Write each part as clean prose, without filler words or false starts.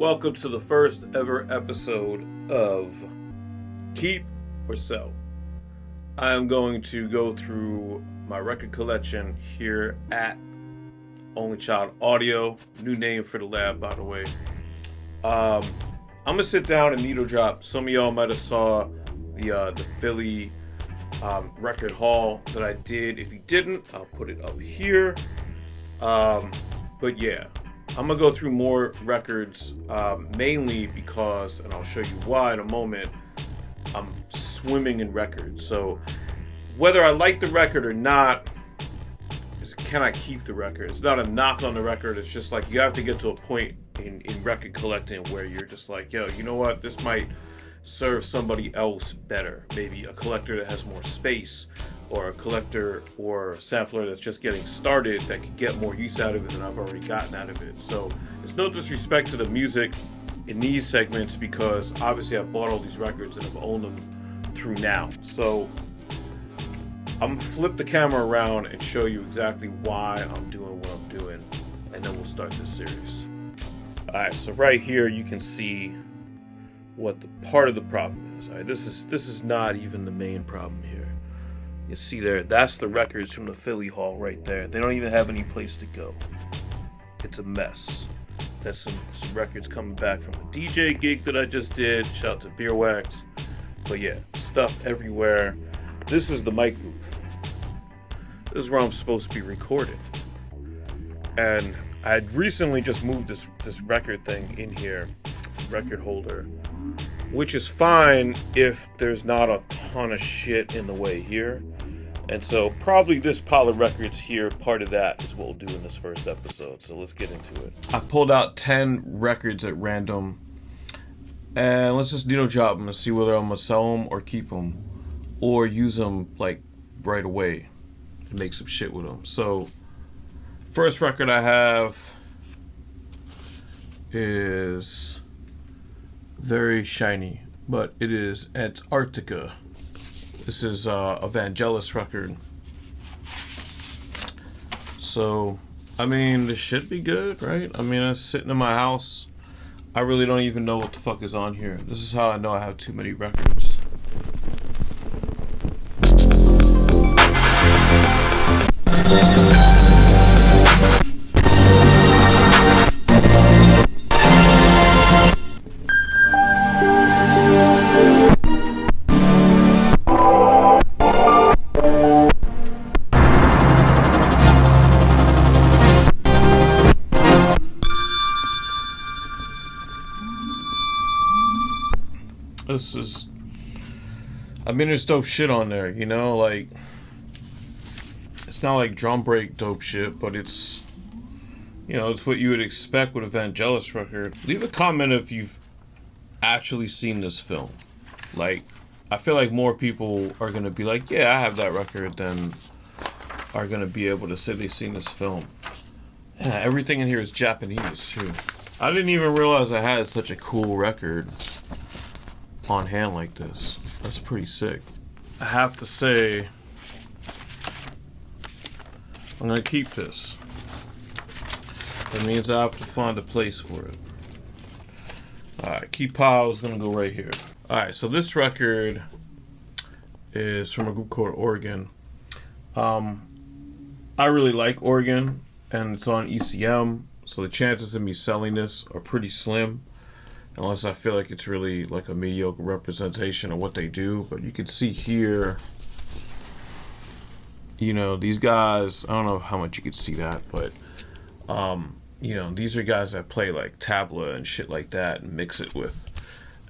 Welcome to the first ever episode of Keep or Sell. I am going to go through my record collection here at Only Child Audio. New name for the lab, by the way. I'm going to sit down and needle drop. Some of y'all might have saw the Philly record haul that I did. If you didn't, I'll put it up here. But yeah, I'm going to go through more records, mainly because, and I'll show you why in a moment, I'm swimming in records. So whether I like the record or not, can I keep the record? It's not a knock on the record. It's just like you have to get to a point in record collecting where you're just like, yo, you know what? This might serve somebody else better. Maybe a collector that has more space, or a collector or sampler that's just getting started that could get more use out of it than I've already gotten out of it. So it's no disrespect to the music in these segments, because obviously I bought all these records and I've owned them through now. So I'm gonna flip the camera around and show you exactly why I'm doing what I'm doing, and then we'll start this series. Alright, so right here you can see what the part of the problem is. Alright, this is not even the main problem here. You see there, that's the records from the Philly haul right there. They don't even have any place to go. It's a mess. That's some records coming back from a DJ gig that I just did. Shout out to Beer Wax. But yeah, stuff everywhere. This is the mic booth. This is where I'm supposed to be recording. And I recently just moved this record thing in here, record holder, which is fine if there's not a ton of shit in the way here. And so probably this pile of records here, part of that is what we'll do in this first episode. So let's get into it. I pulled out 10 records at random, and let's just drop them and see whether I'm gonna sell them or keep them, or use them like right away and make some shit with them. So first record I have is very shiny, but it is Antarctica. This is a Vangelis record. So, I mean, this should be good, right? I mean, it's sitting in my house. I really don't even know what the fuck is on here. This is how I know I have too many records. This is, I mean, there's dope shit on there, you know, like, it's not like drum break dope shit, but it's, you know, it's what you would expect with a Vangelis record. Leave a comment if you've actually seen this film. Like, I feel like more people are going to be like, yeah, I have that record, than are going to be able to say they've seen this film. Yeah, everything in here is Japanese, too. I didn't even realize I had such a cool record on hand like this. That's pretty sick. I have to say, I'm gonna keep this. That means I have to find a place for it. Alright, keep pile is gonna go right here. Alright, so this record is from a group called Oregon. I really like Oregon, and it's on ECM, so the chances of me selling this are pretty slim, unless I feel like it's really like a mediocre representation of what they do. But you can see here, you know, these guys, I don't know how much you can see that, but you know, these are guys that play like tabla and shit like that and mix it with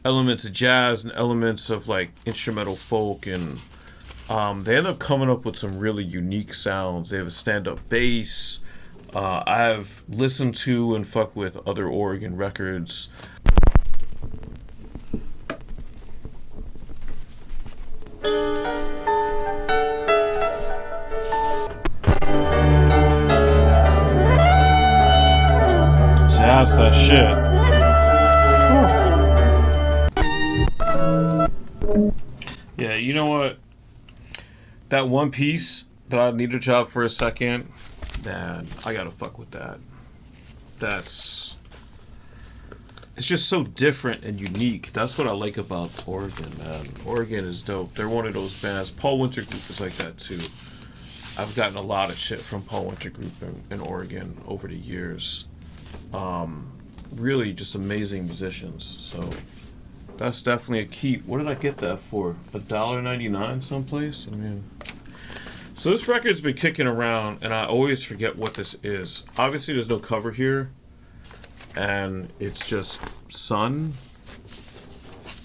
elements of jazz and elements of like instrumental folk, and they end up coming up with some really unique sounds. They have a stand-up bass. I've listened to and fucked with other Oregon records. That's that shit. Whew. Yeah, you know what? That one piece that I need to chop for a second, man, I gotta fuck with that. That's it's just so different and unique. That's what I like about Oregon, man. Oregon is dope. They're one of those bands. Paul Winter Group is like that too. I've gotten a lot of shit from Paul Winter Group in Oregon over the years. Really just amazing musicians. So that's definitely a keep. What did I get that for? $1.99 someplace? I mean, so this record's been kicking around, and I always forget what this is. Obviously, there's no cover here, and it's just Sun.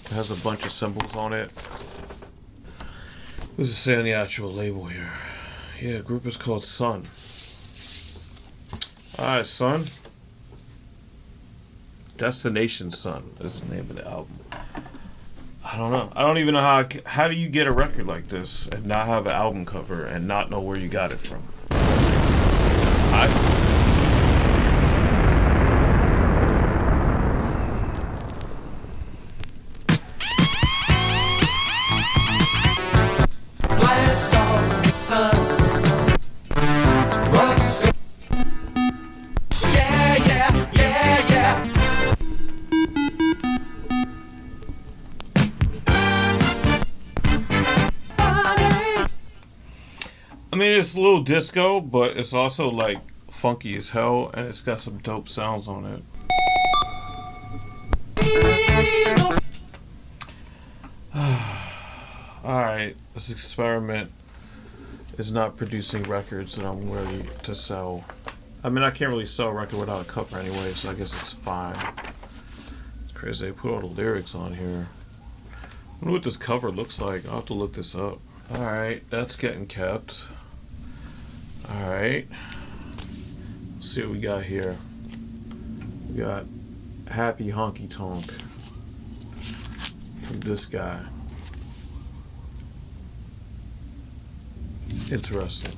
It has a bunch of symbols on it. What does it say on the actual label here? Yeah, group is called Sun. Alright, Sun. Destination Sun is the name of the album. I don't know. I don't even know how do you get a record like this and not have an album cover and not know where you got it from? Blast off the sun. Rock. Yeah, yeah, yeah, yeah. I mean, it's a little disco, but it's also like funky as hell, and it's got some dope sounds on it. Alright, this experiment is not producing records that I'm ready to sell. I mean, I can't really sell a record without a cover anyway, so I guess it's fine. It's crazy, they put all the lyrics on here. I wonder what this cover looks like. I'll have to look this up. Alright, that's getting kept. Alright. Let's see what we got here. We got Happy Honky Tonk from this guy. Interesting.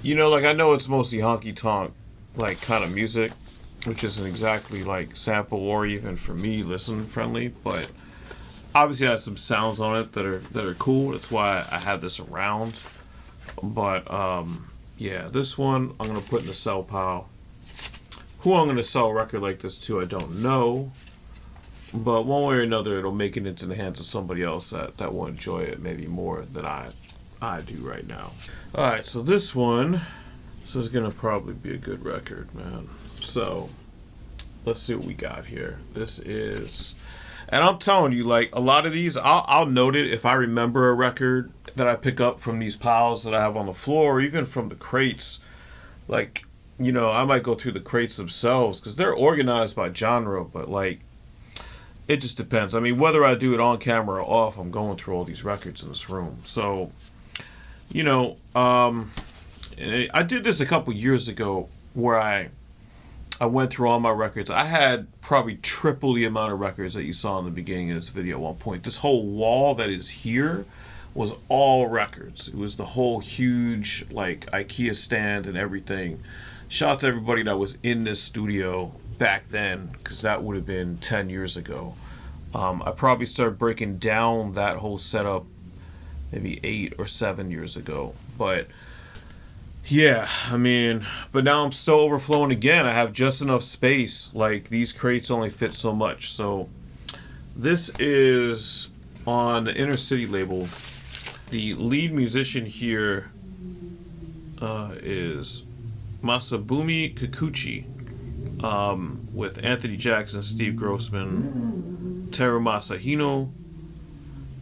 You know, like, I know it's mostly honky tonk, like, kind of music, which isn't exactly, like, sample or even, for me, listen friendly, but obviously it has some sounds on it that are cool. That's why I had this around. But, yeah, this one I'm going to put in the sell pile. Who I'm going to sell a record like this to, I don't know. But one way or another, it'll make it into the hands of somebody else that will enjoy it maybe more than I do right now. Alright, so this is going to probably be a good record, man. So, let's see what we got here. This is, and I'm telling you, like, a lot of these, I'll note it if I remember a record that I pick up from these piles that I have on the floor, or even from the crates. Like, you know, I might go through the crates themselves, because they're organized by genre, but, like, it just depends. I mean, whether I do it on camera or off, I'm going through all these records in this room. So, you know, I did this a couple years ago where I went through all my records. I had probably triple the amount of records that you saw in the beginning of this video at one point. This whole wall that is here was all records. It was the whole huge, like, IKEA stand and everything. Shout out to everybody that was in this studio back then, because that would have been 10 years ago. I probably started breaking down that whole setup maybe 8 or 7 years ago. But yeah, I mean, but now I'm still overflowing again. I have just enough space. Like, these crates only fit so much. So this is on the Inner City label. The lead musician here is Masabumi Kikuchi, with Anthony Jackson, Steve Grossman, Teru Masahino,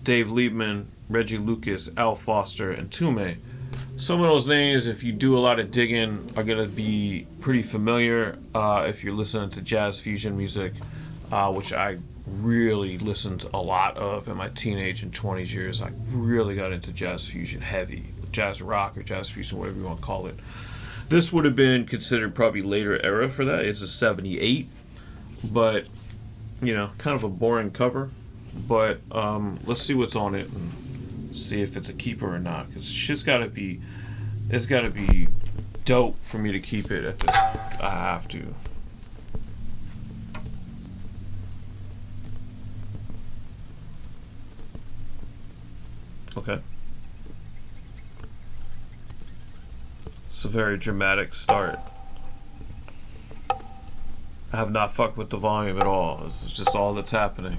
Dave Liebman, Reggie Lucas, Al Foster, and Tume. Some of those names, if you do a lot of digging, are going to be pretty familiar if you're listening to jazz fusion music, which I really listened a lot of in my teenage and 20s years. I really got into jazz fusion heavy, jazz rock or jazz fusion, whatever you want to call it. This would have been considered probably later era for that. It's a 78, but, you know, kind of a boring cover. But let's see what's on it and See if it's a keeper or not. Cause shit's gotta be, it's gotta be dope for me to keep it at this. I have to. Okay. It's a very dramatic start. I have not fucked with the volume at all. This is just all that's happening.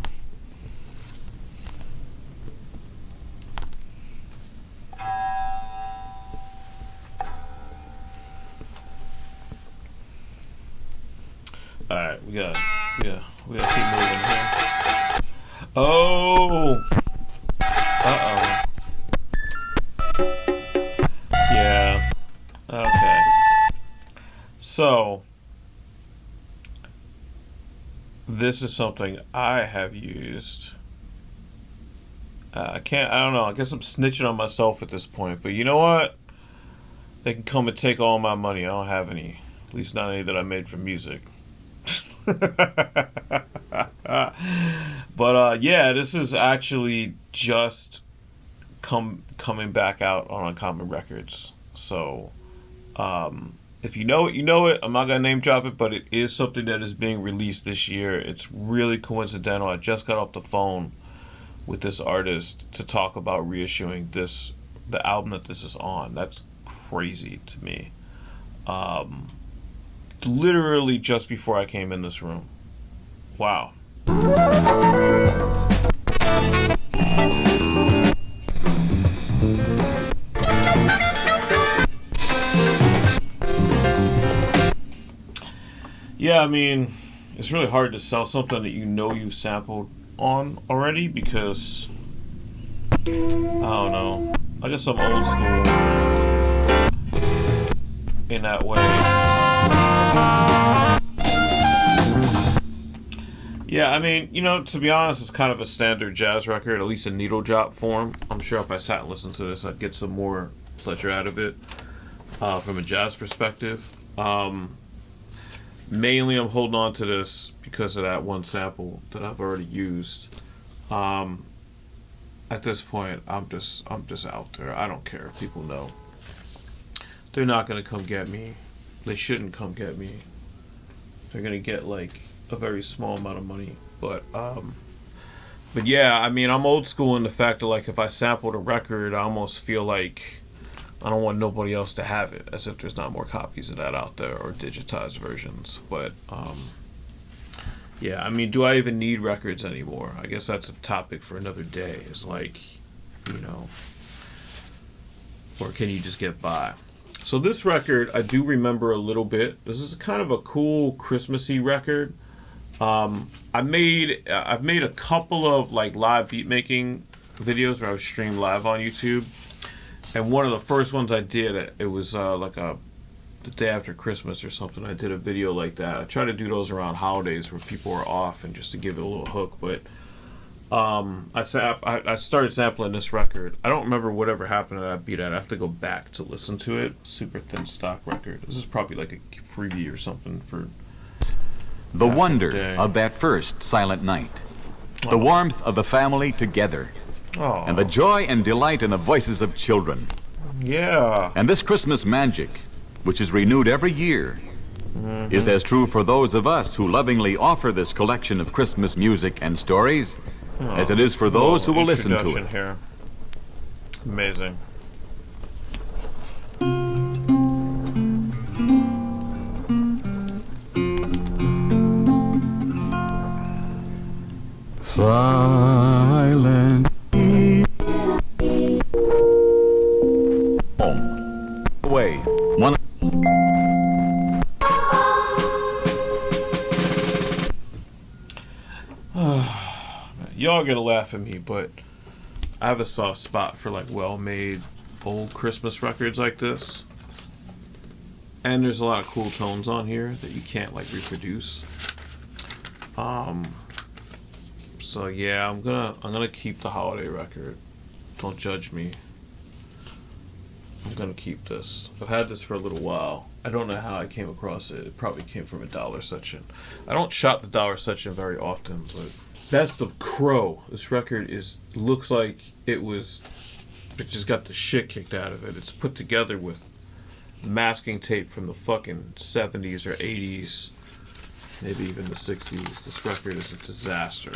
Alright, we gotta keep moving here. Oh! Uh-oh. Yeah. Okay. So, this is something I have used. I don't know, I guess I'm snitching on myself at this point, but you know what? They can come and take all my money. I don't have any. At least not any that I made for music. But yeah, this is actually just coming back out on Uncommon Records. So if you know it, you know it. I'm not gonna name drop it, but it is something that is being released this year. It's really coincidental. I just got off the phone with this artist to talk about reissuing the album that this is on. That's crazy to me. Literally just before I came in this room. Wow. Yeah, I mean, it's really hard to sell something that you know you've sampled on already because, I don't know, I guess I'm old school in that way. Yeah, I mean, you know, to be honest, it's kind of a standard jazz record, at least in needle drop form. I'm sure if I sat and listened to this, I'd get some more pleasure out of it from a jazz perspective. Mainly, I'm holding on to this because of that one sample that I've already used. At this point, I'm just out there. I don't care if people know. They're not gonna come get me. They shouldn't come get me. They're gonna get like a very small amount of money. But yeah, I mean, I'm old school in the fact that like if I sampled a record, I almost feel like I don't want nobody else to have it, as if there's not more copies of that out there or digitized versions. But yeah, I mean, do I even need records anymore? I guess that's a topic for another day. It's like, you know, or can you just get by? So this record, I do remember a little bit. This is kind of a cool Christmassy record. I've made a couple of like live beat making videos where I would stream live on YouTube. And one of the first ones I did, it was like the day after Christmas or something. I did a video like that. I try to do those around holidays where people are off and just to give it a little hook. But I started sampling this record. I don't remember whatever happened to that beat. I'd have to go back to listen to it. Super thin stock record. This is probably like a freebie or something for the wonder of that first silent night. The warmth of the family together. Oh. And the joy and delight in the voices of children. Yeah. And this Christmas magic, which is renewed every year, is as true for those of us who lovingly offer this collection of Christmas music and stories as it is for those who will listen to it. Here. Amazing. Silent. Away. One. Y'all gonna laugh at me, but I have a soft spot for like well-made old Christmas records like this. And there's a lot of cool tones on here that you can't like reproduce. So yeah, I'm gonna keep the holiday record. Don't judge me. I'm gonna keep this. I've had this for a little while. I don't know how I came across it. It probably came from a dollar section. I don't shop the dollar section very often, but that's the Crow. This record looks like it was It just got the shit kicked out of it. It's put together with masking tape from the fucking 70s or 80s, maybe even the 60s. This record is a disaster.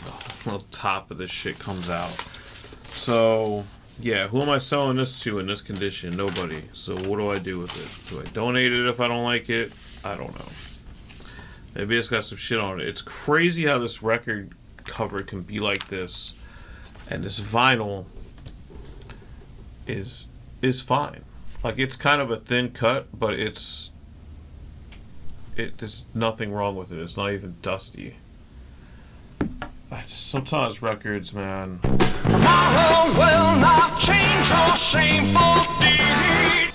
The whole top of this shit comes out. So, yeah, who am I selling this to in this condition? Nobody. So what do I do with it? Do I donate it if I don't like it? I don't know. Maybe it's got some shit on it. It's crazy how this record cover can be like this, and this vinyl is fine. Like, it's kind of a thin cut, but there's nothing wrong with it. It's not even dusty. Sometimes records, man. Tomorrow will not change your shameful deed.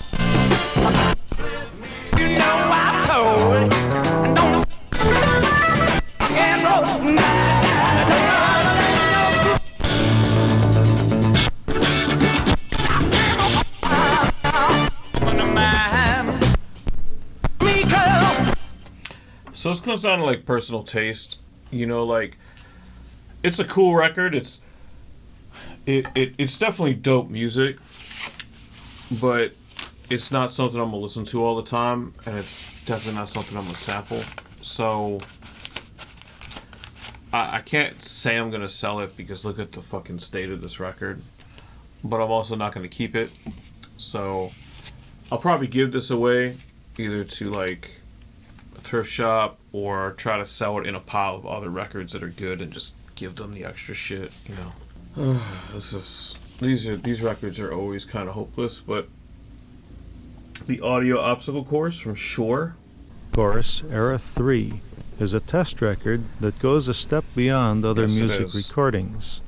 You know I'm told. Don't and roll. So this comes down to like personal taste, you know. Like, it's a cool record. It's definitely dope music, but it's not something I'm gonna listen to all the time, and it's definitely not something I'm gonna sample. So I can't say I'm gonna sell it because look at the fucking state of this record. But I'm also not gonna keep it. So I'll probably give this away either to like a thrift shop or try to sell it in a pile of other records that are good and just give them the extra shit, you know. These records are always kind of hopeless, but the audio obstacle course from Shore. Course Era 3 is a test record that goes a step beyond other Yes, it music is. recordings.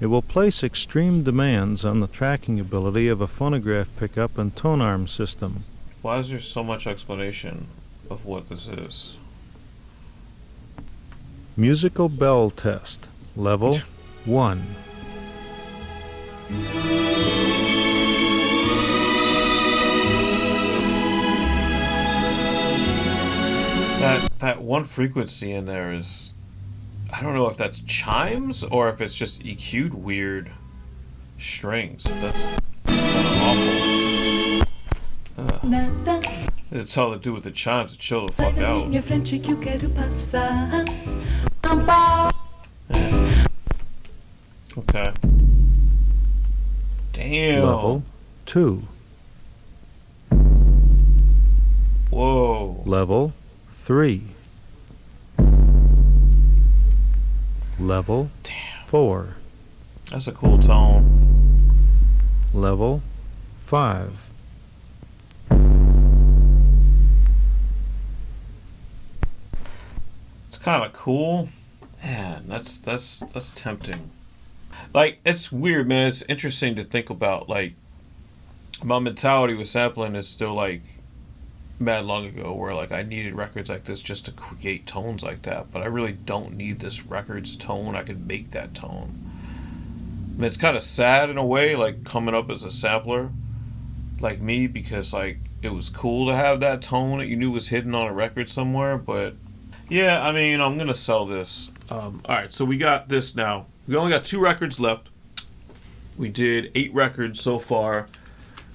It will place extreme demands on the tracking ability of a phonograph pickup and tone arm system. Why is there so much explanation of what this is? Musical bell test, level 1. That one frequency in there is, I don't know if that's chimes or if it's just EQ'd weird strings. That's kind of awful. It's all to do with the chimes to chill the fuck out. Yeah. Okay. Damn. Level 2. Whoa. Level 3. Level 4. That's a cool tone. Level 5. It's kind of cool. Man, that's tempting. Like, it's weird, man. It's interesting to think about. Like, my mentality with sampling is still like mad long ago, where like I needed records like this just to create tones like that. But I really don't need this record's tone. I could make that tone. I mean, it's kind of sad in a way, like coming up as a sampler, like me, because like it was cool to have that tone that you knew was hidden on a record somewhere. But yeah, I mean, I'm gonna sell this. All right, so we got this now. We only got 2 records left. We did 8 records so far.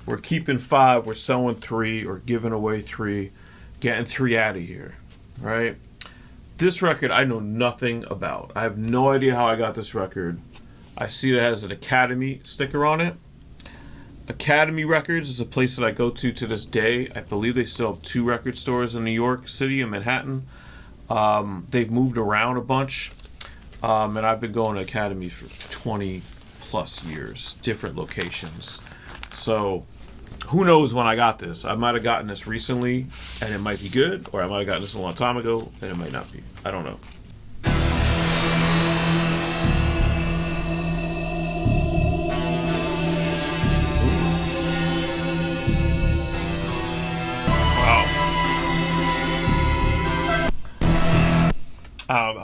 We're keeping 5. We're selling 3 or giving away 3, getting 3 out of here. Right? This record I know nothing about. I have no idea how I got this record. I see it has an Academy sticker on it. Academy Records is a place that I go to this day. I believe they still have 2 record stores in New York City and Manhattan. They've moved around a bunch. And I've been going to Academy for 20 plus years, different locations. So who knows when I got this? I might have gotten this recently and it might be good, or I might have gotten this a long time ago and it might not be. I don't know.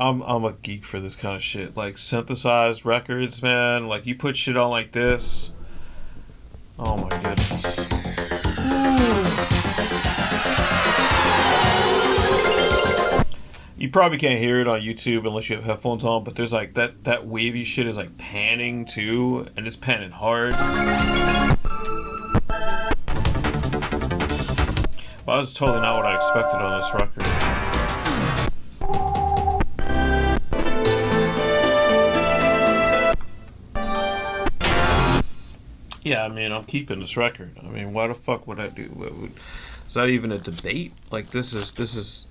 I'm a geek for this kind of shit. Like synthesized records, man. Like you put shit on like this. Oh my goodness. You probably can't hear it on YouTube unless you have headphones on, but there's like that wavy shit is like panning too, and it's panning hard. Well, that's totally not what I expected on this record. Yeah, I mean, I'm keeping this record. I mean, why the fuck would I do? Is that even a debate? Like, this is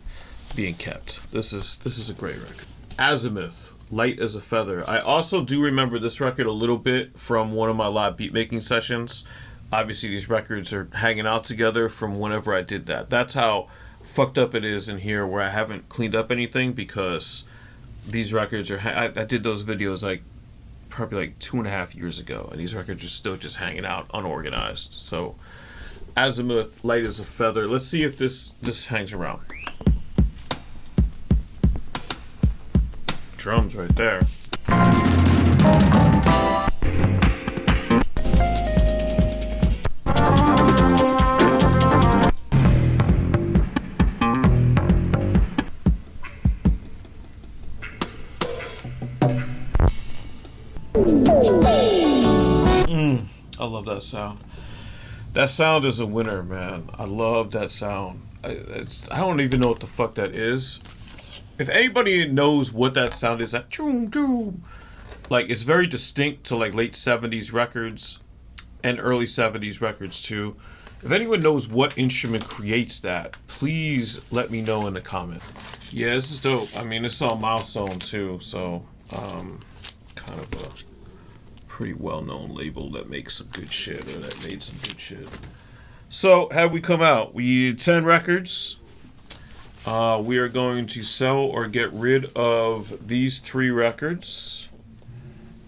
being kept. This is a great record. Azymuth, Light as a Feather. I also do remember this record a little bit from one of my live beat making sessions. Obviously, these records are hanging out together from whenever I did that. That's how fucked up it is in here, where I haven't cleaned up anything, because these records are. I did those videos like probably like 2.5 years ago, and these records are still just hanging out unorganized. So, Azymuth, Light as a Feather. Let's see if this hangs around. Drums right there. I love that sound. That sound is a winner, man. I love that sound. I don't even know what the fuck that is. If anybody knows what that sound is, that choom choom, like, it's very distinct to like late 70s records and early 70s records too. If anyone knows what instrument creates that, please let me know in the comment. Yeah, this is dope. I mean, it's on Milestone too, so kind of a pretty well-known label that makes some good shit, or that made some good shit. So, how'd we come out? We did 10 records. We are going to sell or get rid of these 3 records,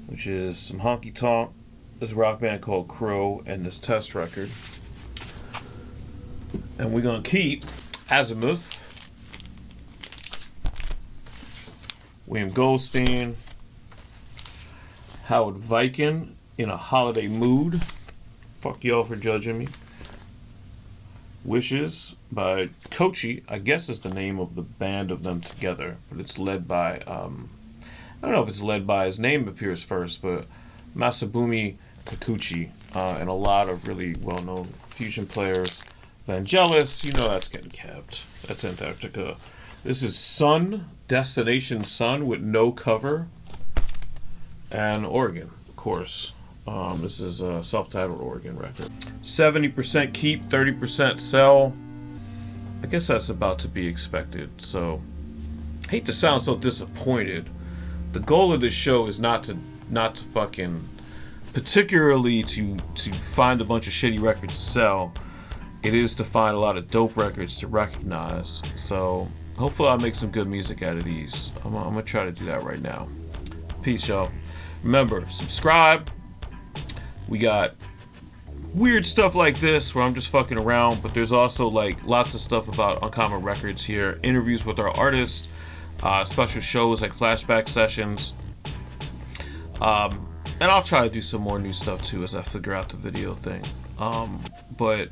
which is some Honky Tonk, this rock band called Crow, and this test record. And we're going to keep Azymuth, William Goldstein, Howard Viken, In a Holiday Mood. Fuck y'all for judging me. Wishes by Kochi, I guess is the name of the band of them together, but it's led by, I don't know if it's led by, his name appears first, but Masabumi Kikuchi, and a lot of really well-known fusion players. Vangelis, you know that's getting kept. That's Antarctica. This is Sun, Destination Sun, with no cover, and Oregon, of course. This is a self-titled Oregon record. 70% keep, 30% sell. I guess that's about to be expected. So, hate to sound so disappointed. The goal of this show is not to fucking, particularly to find a bunch of shitty records to sell. It is to find a lot of dope records to recognize. So, hopefully I'll make some good music out of these. I'm gonna try to do that right now. Peace, y'all. Remember, subscribe. We got weird stuff like this where I'm just fucking around, but there's also like lots of stuff about Uncommon Records here, interviews with our artists, special shows like flashback sessions, and I'll try to do some more new stuff too as I figure out the video thing. But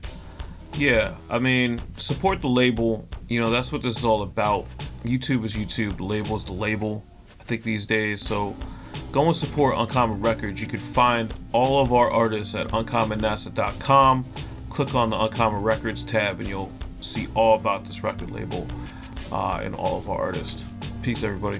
yeah, I mean, support the label. You know, that's what this is all about. YouTube is YouTube, the label is the label, I think, these days. So go and support Uncommon Records. You can find all of our artists at uncommonnasa.com. Click on the Uncommon Records tab and you'll see all about this record label and all of our artists. Peace, everybody.